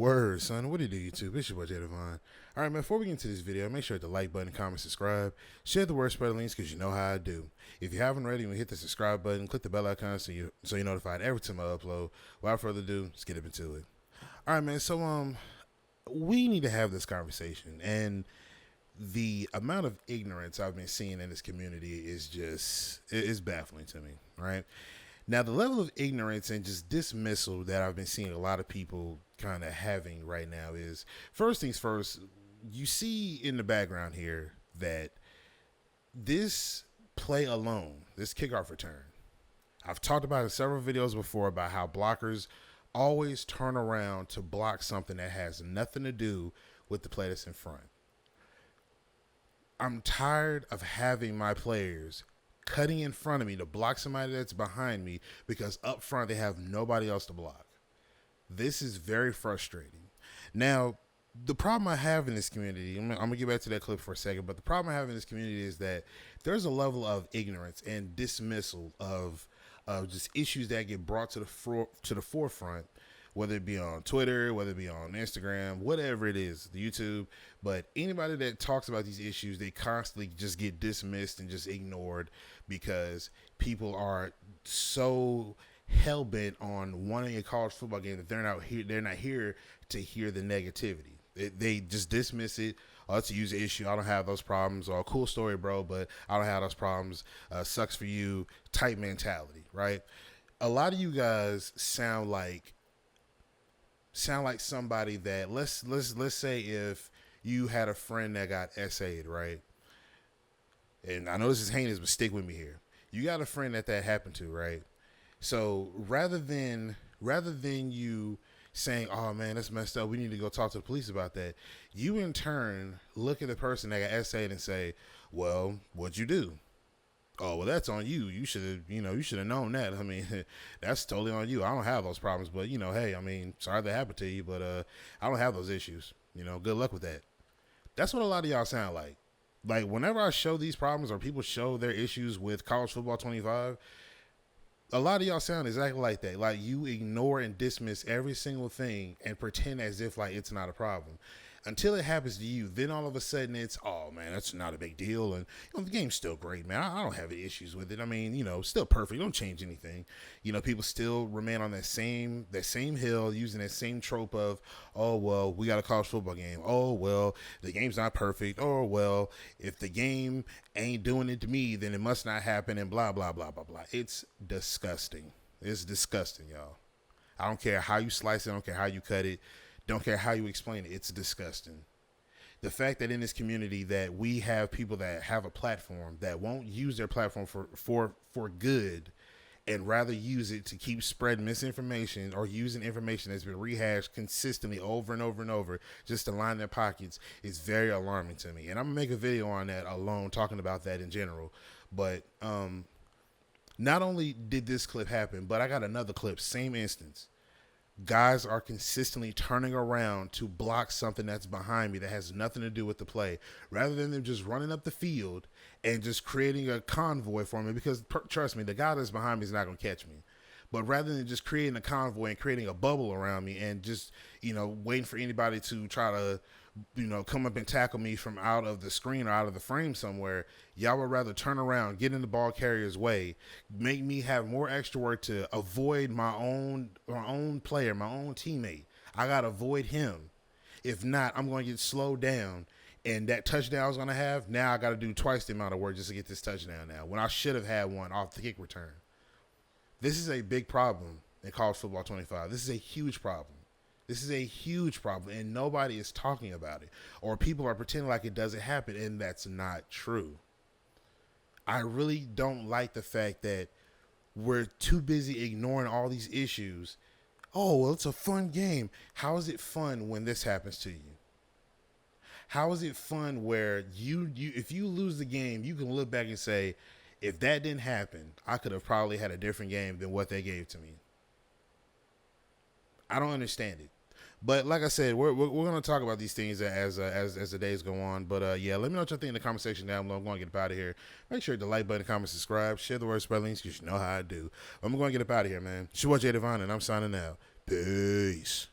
Word, son. What do you do, YouTube? It's your boy, Jay Devon. All right, man, before we get into this video, make sure to like button, comment, subscribe. Share the word, spread the links, because you know how I do. If you haven't already, hit the subscribe button, click the bell icon so you're notified every time I upload. Without further ado, let's get up into it. All right, man, so we need to have this conversation. And the amount of ignorance I've been seeing in this community is just, it's baffling to me, right? Now, the level of ignorance and just dismissal that I've been seeing a lot of people kind of having right now is, first things first, you see in the background here that this play alone, this kickoff return, I've talked about in several videos before about how blockers always turn around to block something that has nothing to do with the play that's in front. I'm tired of having my players cutting in front of me to block somebody that's behind me because up front they have nobody else to block. This is very frustrating. Now, the problem I have in this community, I'm going to get back to that clip for a second, but the problem I have in this community is that there's a level of ignorance and dismissal of just issues that get brought to the forefront, whether it be on Twitter, whether it be on Instagram, whatever it is, the YouTube. But anybody that talks about these issues, they constantly just get dismissed and just ignored because people are so hell-bent on wanting a college football game that they're not here to hear the negativity. They just dismiss it. Oh, it's a user issue. I don't have those problems. Or cool story, bro, but I don't have those problems. Sucks for you. Type mentality, right? A lot of you guys sound like somebody that let's say if you had a friend that got SA'd, right? And I know this is heinous, but stick with me here. You got a friend that happened to, right? So rather than you saying, "Oh man, that's messed up. We need to go talk to the police about that," you in turn look at the person that got SA'd and say, "Well, what'd you do?" "Oh, well, that's on you. You should have known that. I mean, that's totally on you. I don't have those problems, but hey, I mean, sorry that happened to you, but I don't have those issues. Good luck with that." That's what a lot of y'all sound like. Like whenever I show these problems or people show their issues with college football 25, a lot of y'all sound exactly like that. Like you ignore and dismiss every single thing and pretend as if like it's not a problem. Until it happens to you, then all of a sudden it's, "Oh man, that's not a big deal," and the game's still great, man. I don't have any issues with it. I mean, still perfect. Don't change anything. People still remain on that same hill, using that same trope of, "Oh well, we got a college football game. Oh well, the game's not perfect. Oh well, if the game ain't doing it to me, then it must not happen," and blah blah blah blah blah. It's disgusting. It's disgusting, y'all. I don't care how you slice it. I don't care how you cut it. Don't care how you explain it. It's disgusting. The fact that in this community that we have people that have a platform that won't use their platform for good and rather use it to keep spreading misinformation or using information that's been rehashed consistently over and over and over just to line their pockets is very alarming to me. And I'm going to make a video on that alone, talking about that in general. But not only did this clip happen, but I got another clip, same instance. Guys are consistently turning around to block something that's behind me that has nothing to do with the play, rather than them just running up the field and just creating a convoy for me. Because trust me, the guy that's behind me is not going to catch me. But rather than just creating a convoy and creating a bubble around me and just, waiting for anybody to try to, come up and tackle me from out of the screen or out of the frame somewhere, y'all would rather turn around, get in the ball carrier's way, make me have more extra work to avoid my own player, my own teammate. I got to avoid him. If not, I'm going to get slowed down. And that touchdown I was going to have, now I got to do twice the amount of work just to get this touchdown now, when I should have had one off the kick return. This is a big problem in college football 25. This is a huge problem. This is a huge problem, and nobody is talking about it. Or people are pretending like it doesn't happen, and that's not true. I really don't like the fact that we're too busy ignoring all these issues. "Oh, well, it's a fun game." How is it fun when this happens to you? How is it fun where if you lose the game, you can look back and say, "If that didn't happen, I could have probably had a different game than what they gave to me"? I don't understand it. But like I said, we're going to talk about these things as the days go on. But yeah, let me know what you think in the comment section down below. I'm going to get up out of here. Make sure to like button, comment, subscribe, share the word, spread links, because you know how I do. I'm going to get up out of here, man. It's your boy, Jay Devon, and I'm signing out. Peace.